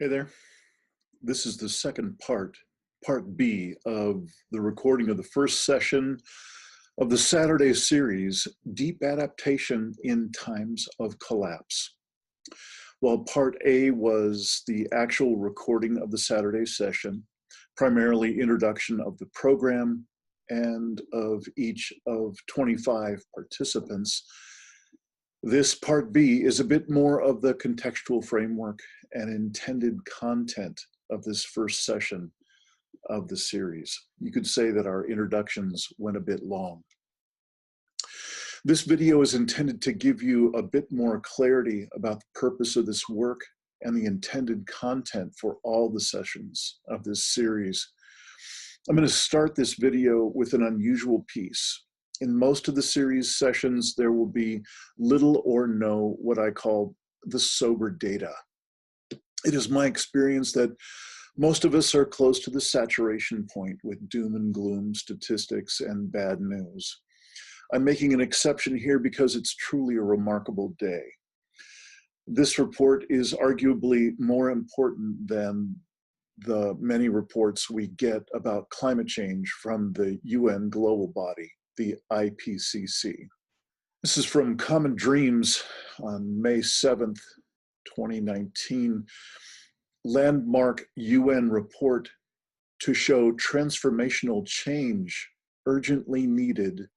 Hey there. This is the second part B of the recording of the first session of the Saturday series, Deep Adaptation in Times of Collapse. While part A was the actual recording of the Saturday session, primarily introduction of the program and of each of 25 participants, this part B is a bit more of the contextual framework and intended content of this first session of the series. You could say that our introductions went a bit long. This video is intended to give you a bit more clarity about the purpose of this work and the intended content for all the sessions of this series. I'm going to start this video with an unusual piece. In most of the series sessions, there will be little or no what I call the sober data. It is my experience that most of us are close to the saturation point with doom and gloom statistics and bad news. I'm making an exception here because it's truly a remarkable day. This report is arguably more important than the many reports we get about climate change from the UN global body, the IPCC. This is from Common Dreams on May 7th, 2019. Landmark UN report to show transformational change urgently needed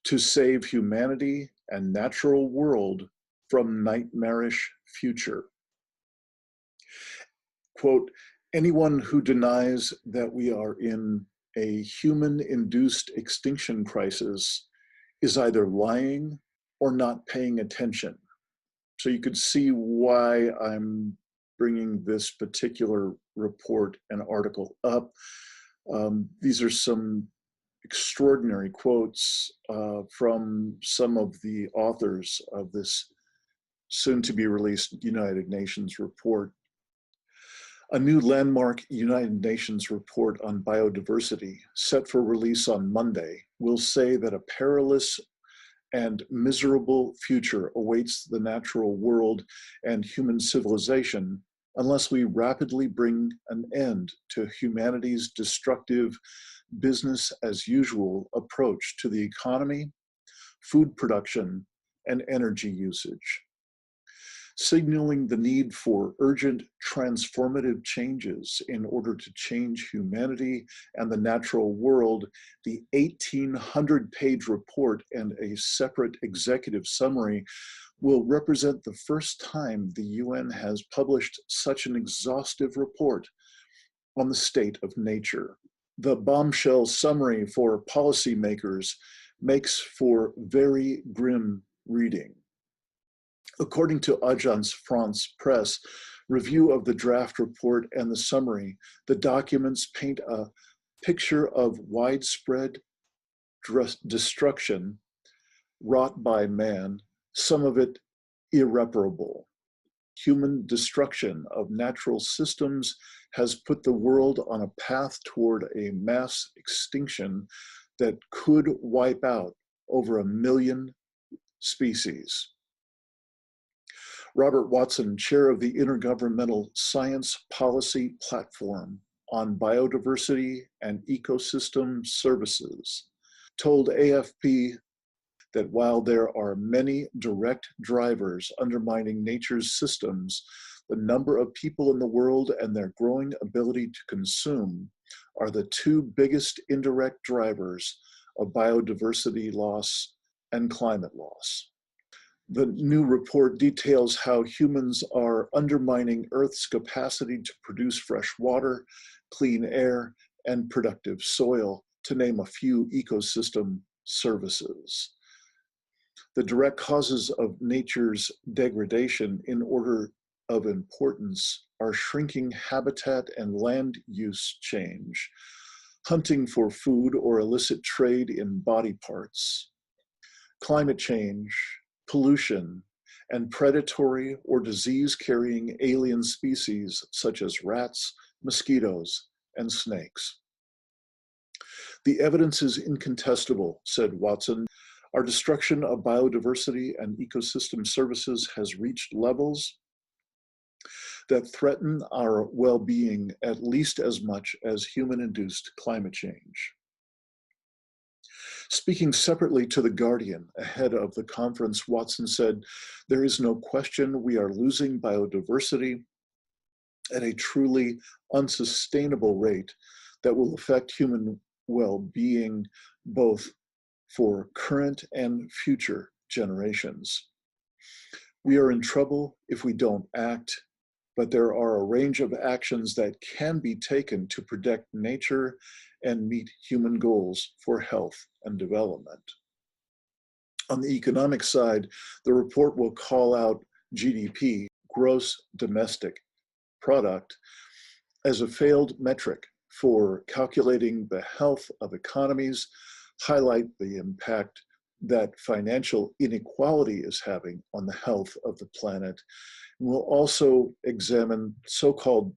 to save humanity and natural world from nightmarish future. Quote, anyone who denies that we are in a human-induced extinction crisis is either lying or not paying attention. So you could see why I'm bringing this particular report and article up. These are some extraordinary quotes from some of the authors of this soon-to-be-released United Nations report. A new landmark United Nations report on biodiversity, set for release on Monday, will say that a perilous and miserable future awaits the natural world and human civilization unless we rapidly bring an end to humanity's destructive business as usual approach to the economy, food production, and energy usage. Signaling the need for urgent transformative changes in order to change humanity and the natural world, the 1,800-page report and a separate executive summary will represent the first time the UN has published such an exhaustive report on the state of nature. The bombshell summary for policymakers makes for very grim reading. According to Agence France Presse, review of the draft report and the summary, the documents paint a picture of widespread destruction wrought by man, some of it irreparable. Human destruction of natural systems has put the world on a path toward a mass extinction that could wipe out over 1 million species. Robert Watson, chair of the Intergovernmental Science Policy Platform on Biodiversity and Ecosystem Services, told AFP that while there are many direct drivers undermining nature's systems, the number of people in the world and their growing ability to consume are the two biggest indirect drivers of biodiversity loss and climate loss. The new report details how humans are undermining Earth's capacity to produce fresh water, clean air, and productive soil, to name a few ecosystem services. The direct causes of nature's degradation in order of importance are shrinking habitat and land use change, hunting for food or illicit trade in body parts, climate change, pollution, and predatory or disease-carrying alien species such as rats, mosquitoes, and snakes. The evidence is incontestable, said Watson. Our destruction of biodiversity and ecosystem services has reached levels that threaten our well-being at least as much as human-induced climate change. Speaking separately to The Guardian ahead of the conference, Watson said, "There is no question we are losing biodiversity at a truly unsustainable rate that will affect human well-being both for current and future generations. We are in trouble if we don't act, but there are a range of actions that can be taken to protect nature and meet human goals for health and development." On the economic side, the report will call out GDP, gross domestic product, as a failed metric for calculating the health of economies, highlight the impact that financial inequality is having on the health of the planet. We'll also examine so-called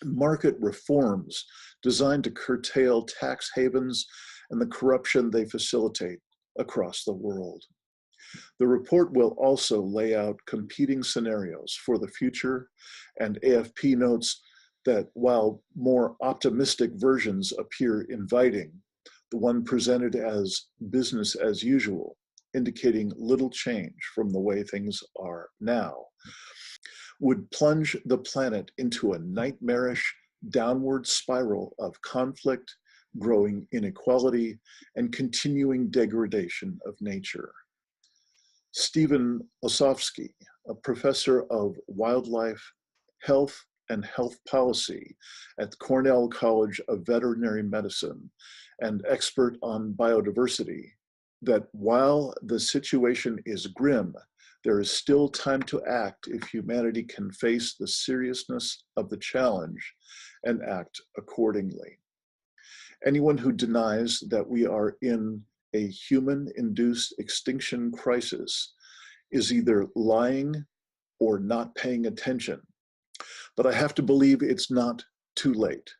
market reforms designed to curtail tax havens and the corruption they facilitate across the world. The report will also lay out competing scenarios for the future, and AFP notes that while more optimistic versions appear inviting, the one presented as business as usual, indicating little change from the way things are now, would plunge the planet into a nightmarish downward spiral of conflict, growing inequality, and continuing degradation of nature. Stephen Osofsky, a professor of wildlife health and health policy at Cornell College of Veterinary Medicine and expert on biodiversity, that while the situation is grim, there is still time to act if humanity can face the seriousness of the challenge and act accordingly. Anyone who denies that we are in a human-induced extinction crisis is either lying or not paying attention. But I have to believe it's not too late.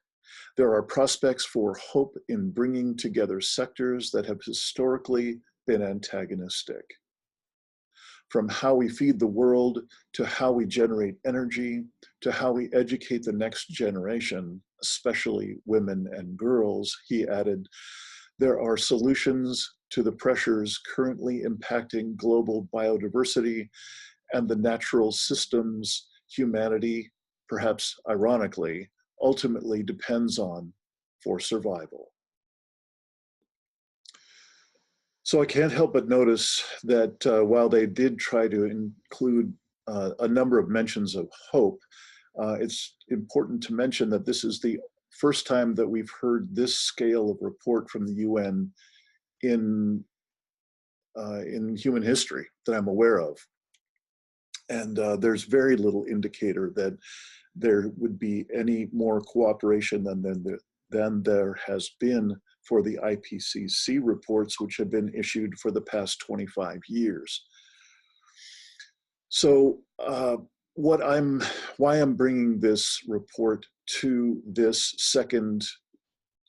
There are prospects for hope in bringing together sectors that have historically been antagonistic. From how we feed the world, to how we generate energy, to how we educate the next generation, especially women and girls, he added, there are solutions to the pressures currently impacting global biodiversity and the natural systems humanity, perhaps ironically, ultimately depends on for survival. So I can't help but notice that while they did try to include a number of mentions of hope, it's important to mention that this is the first time that we've heard this scale of report from the UN in human history that I'm aware of. And there's very little indicator that there would be any more cooperation than there has been for the IPCC reports, which have been issued for the past 25 years. So why I'm bringing this report to this second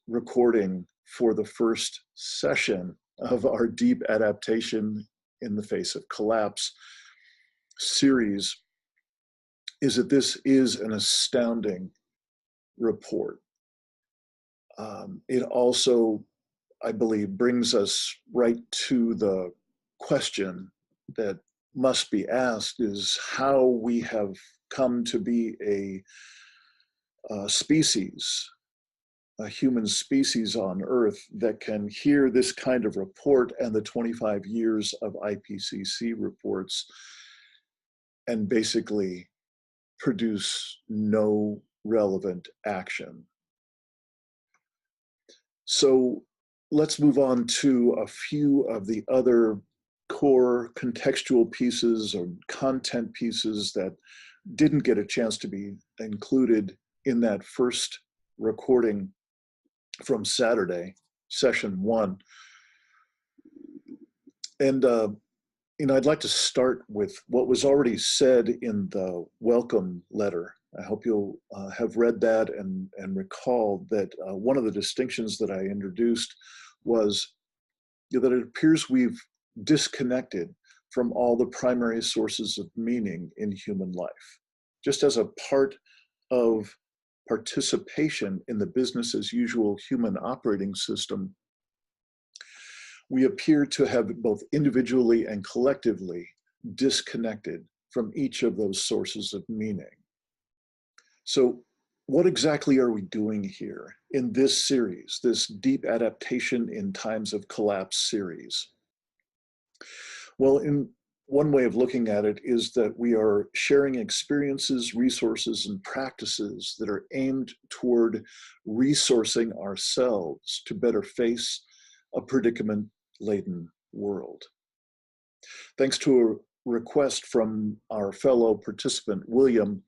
recording for the first session of our Deep Adaptation in the Face of Collapse series is that this is an astounding report. It also, I believe, brings us right to the question that must be asked is how we have come to be a species, a human species on Earth that can hear this kind of report and the 25 years of IPCC reports and basically produce no relevant action. So let's move on to a few of the other core contextual pieces or content pieces that didn't get a chance to be included in that first recording from Saturday, session 1. And I'd like to start with what was already said in the welcome letter. I hope you'll have read that and recall that one of the distinctions that I introduced was that it appears we've disconnected from all the primary sources of meaning in human life. just as a part of participation in the business as usual human operating system, we appear to have both individually and collectively disconnected from each of those sources of meaning. So what exactly are we doing here in this series, this Deep Adaptation in Times of Collapse series? Well, in one way of looking at it is that we are sharing experiences, resources, and practices that are aimed toward resourcing ourselves to better face a predicament-laden world. Thanks to a request from our fellow participant, William,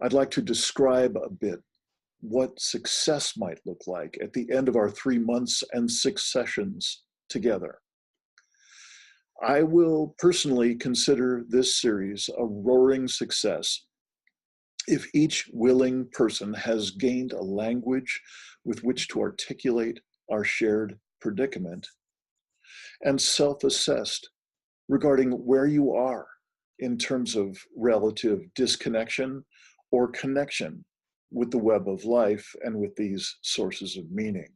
I'd like to describe a bit what success might look like at the end of our 3 months and 6 sessions together. I will personally consider this series a roaring success if each willing person has gained a language with which to articulate our shared predicament and self-assessed regarding where you are in terms of relative disconnection or connection with the web of life and with these sources of meaning.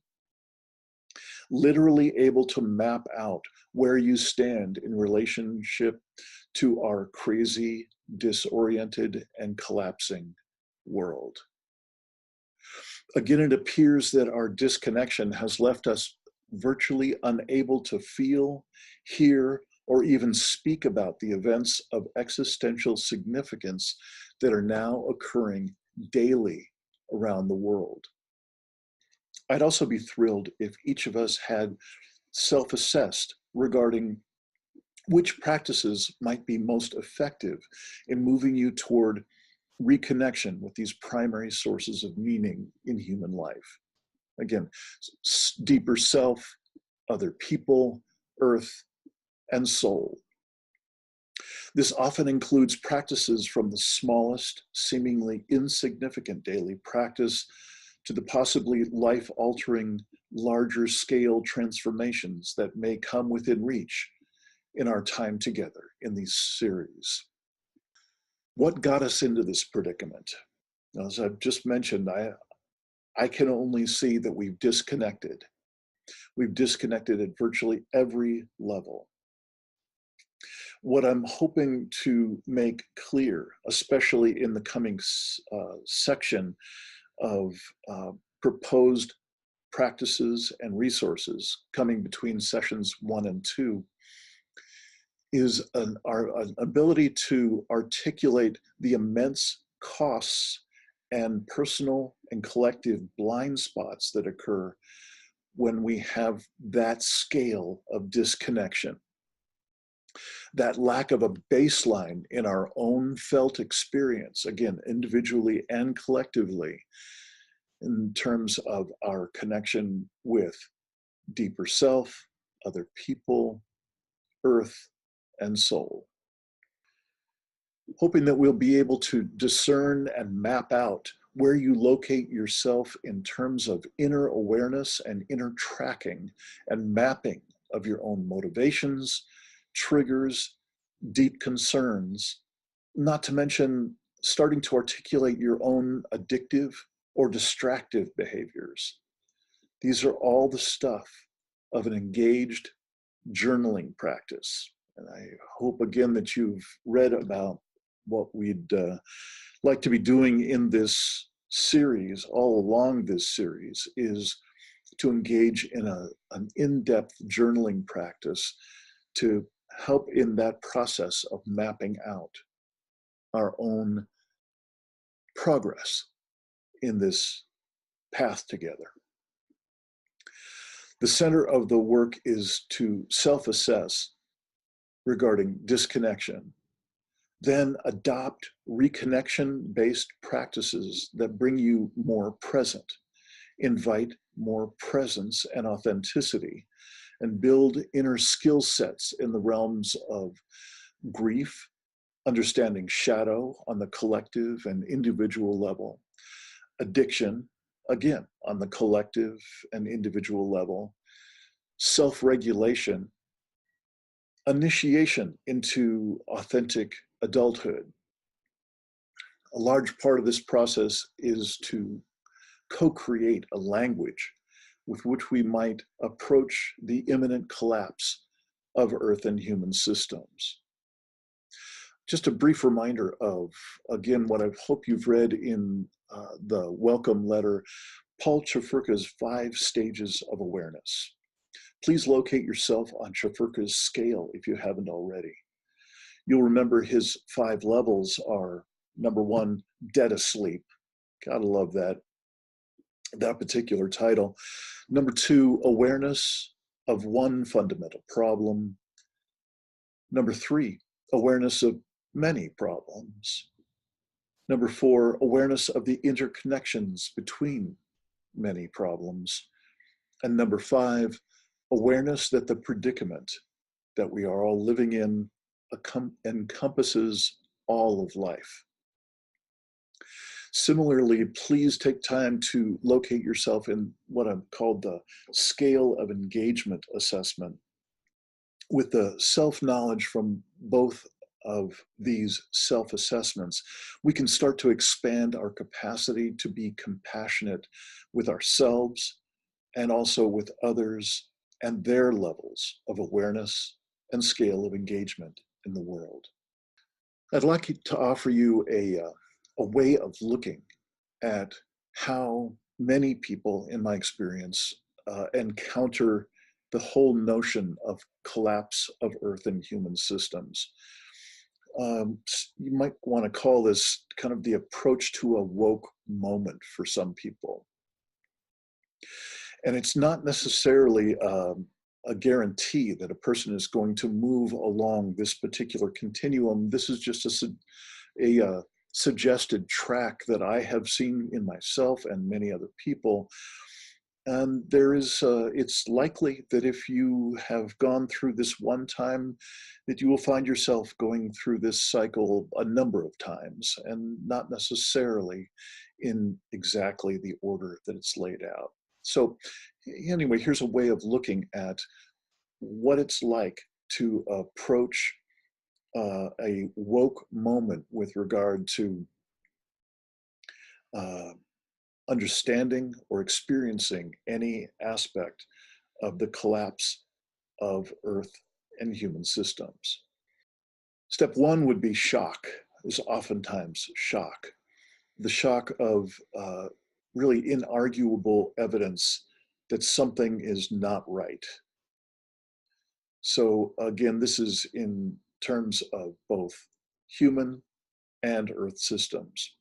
Literally able to map out where you stand in relationship to our crazy, disoriented, and collapsing world. Again, it appears that our disconnection has left us virtually unable to feel, hear, or even speak about the events of existential significance that are now occurring daily around the world. I'd also be thrilled if each of us had self-assessed regarding which practices might be most effective in moving you toward reconnection with these primary sources of meaning in human life. Again, deeper self, other people, earth, and soul. This often includes practices from the smallest, seemingly insignificant daily practice to the possibly life-altering, larger-scale transformations that may come within reach in our time together in these series. What got us into this predicament? As I've just mentioned, I can only see that we've disconnected. We've disconnected at virtually every level. What I'm hoping to make clear, especially in the coming section of proposed practices and resources coming between sessions 1 and 2, is our ability to articulate the immense costs and personal and collective blind spots that occur when we have that scale of disconnection. That lack of a baseline in our own felt experience, again, individually and collectively, in terms of our connection with deeper self, other people, earth, and soul. Hoping that we'll be able to discern and map out where you locate yourself in terms of inner awareness and inner tracking and mapping of your own motivations, triggers, deep concerns, not to mention starting to articulate your own addictive or distractive behaviors. These are all the stuff of an engaged journaling practice. And I hope again that you've read about what we'd like to be doing in this series, all along this series, is to engage in an in-depth journaling practice to help in that process of mapping out our own progress in this path together. The center of the work is to self-assess regarding disconnection, then adopt reconnection-based practices that bring you more present, invite more presence and authenticity, and build inner skill sets in the realms of grief, understanding shadow on the collective and individual level, addiction, again, on the collective and individual level, self-regulation, initiation into authentic adulthood, A large part of this process is to co-create a language with which we might approach the imminent collapse of Earth and human systems. Just a brief reminder of, again, what I hope you've read in the welcome letter, Paul Chafurka's 5 stages of awareness. Please locate yourself on Chafurka's scale if you haven't already. You'll remember his 5 levels are, number 1, dead asleep. Gotta love that particular title. Number 2, awareness of one fundamental problem. Number 3, awareness of many problems. Number 4, awareness of the interconnections between many problems. And number 5, awareness that the predicament that we are all living in encompasses all of life. Similarly, please take time to locate yourself in what I've called the scale of engagement assessment. With the self-knowledge from both of these self-assessments, we can start to expand our capacity to be compassionate with ourselves and also with others and their levels of awareness and scale of engagement in the world. I'd like to offer you a way of looking at how many people, in my experience, encounter the whole notion of collapse of Earth and human systems. You might want to call this kind of the approach to a woke moment for some people. And it's not necessarily a guarantee that a person is going to move along this particular continuum. This is just a suggested track that I have seen in myself and many other people. And there is, it's likely that if you have gone through this one time, that you will find yourself going through this cycle a number of times, and not necessarily in exactly the order that it's laid out. So anyway, here's a way of looking at what it's like to approach a woke moment with regard to understanding or experiencing any aspect of the collapse of Earth and human systems. Step 1 would be shock, is oftentimes shock. The shock of really inarguable evidence that something is not right. So again, this is in terms of both human and Earth systems.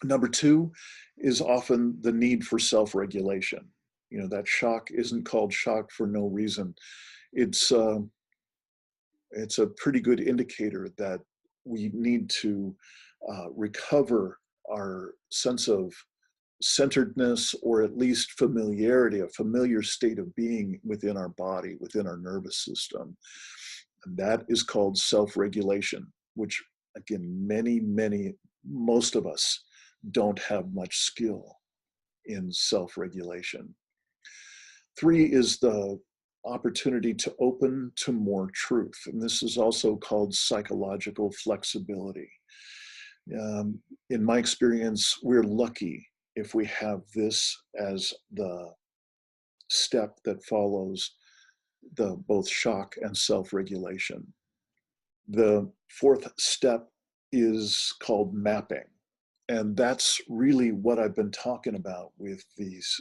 Number 2 is often the need for self-regulation. You know, that shock isn't called shock for no reason. It's a pretty good indicator that we need to recover our sense of centeredness, or at least familiarity, a familiar state of being within our body, within our nervous system. And that is called self-regulation, which again, most of us don't have much skill in self-regulation. 3 is the opportunity to open to more truth. And this is also called psychological flexibility. In my experience, we're lucky if we have this as the step that follows the both shock and self-regulation. The 4th step is called mapping. And that's really what I've been talking about with these,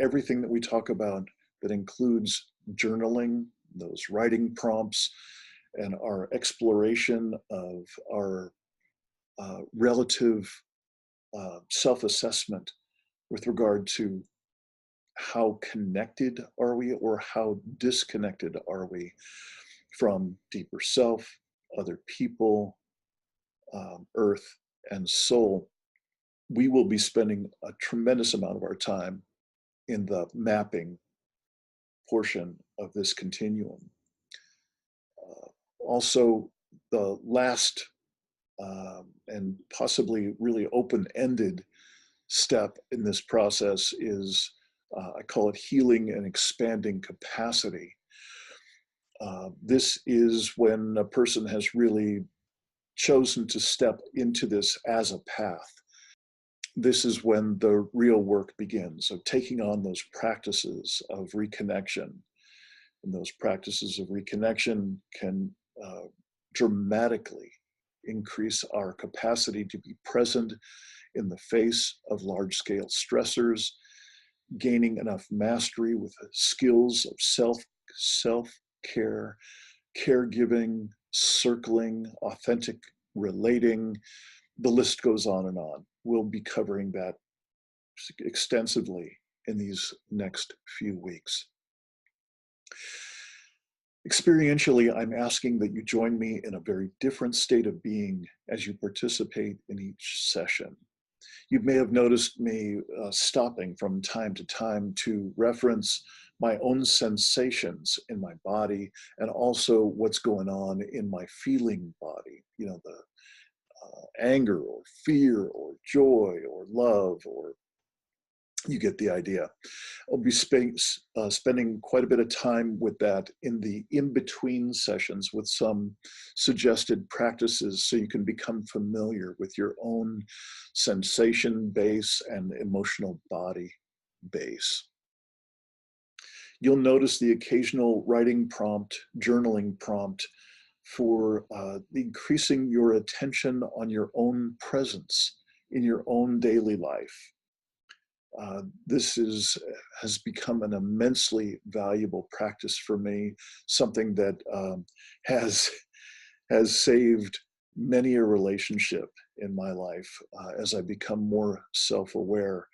everything that we talk about that includes journaling, those writing prompts, and our exploration of our relative self-assessment with regard to how connected are we or how disconnected are we from deeper self, other people, Earth, and soul. We will be spending a tremendous amount of our time in the mapping portion of this continuum. Also, the last and possibly really open-ended step in this process is, I call it healing and expanding capacity. This is when a person has really chosen to step into this as a path, this is when the real work begins. So taking on those practices of reconnection. And those practices of reconnection can dramatically increase our capacity to be present in the face of large-scale stressors, gaining enough mastery with the skills of self-care, caregiving, circling, authentic relating. The list goes on and on. We'll be covering that extensively in these next few weeks. Experientially, I'm asking that you join me in a very different state of being as you participate in each session. You may have noticed me stopping from time to time to reference my own sensations in my body and also what's going on in my feeling body, you know, the anger or fear or joy or love, or you get the idea. I'll be spending quite a bit of time with that in the in-between sessions with some suggested practices so you can become familiar with your own sensation base and emotional body base. You'll notice the occasional writing prompt, journaling prompt for increasing your attention on your own presence in your own daily life. This has become an immensely valuable practice for me, something that has saved many a relationship in my life as I become more self-aware,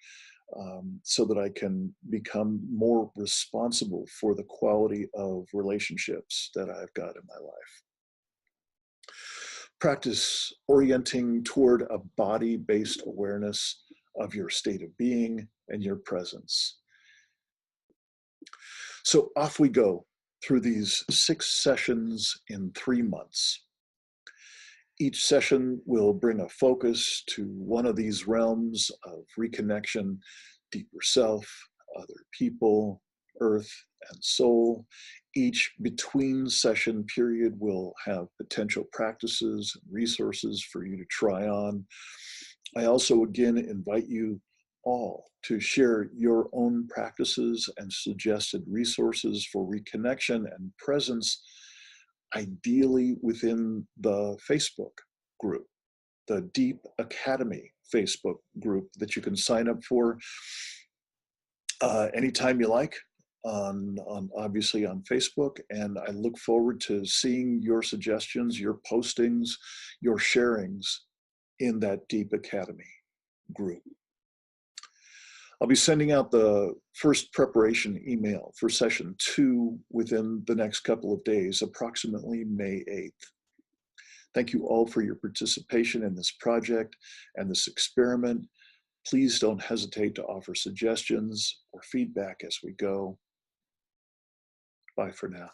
so that I can become more responsible for the quality of relationships that I've got in my life. Practice orienting toward a body-based awareness of your state of being and your presence. So off we go through these 6 sessions in 3 months. Each session will bring a focus to one of these realms of reconnection, deeper self, other people, earth, and soul. Each between session period will have potential practices and resources for you to try on. I also again invite you all to share your own practices and suggested resources for reconnection and presence, ideally within the Facebook group, the Deep Academy Facebook group that you can sign up for anytime you like, obviously on Facebook. And I look forward to seeing your suggestions, your postings, your sharings in that Deep Academy group. I'll be sending out the first preparation email for session 2 within the next couple of days, approximately May 8th. Thank you all for your participation in this project and this experiment. Please don't hesitate to offer suggestions or feedback as we go. Bye for now.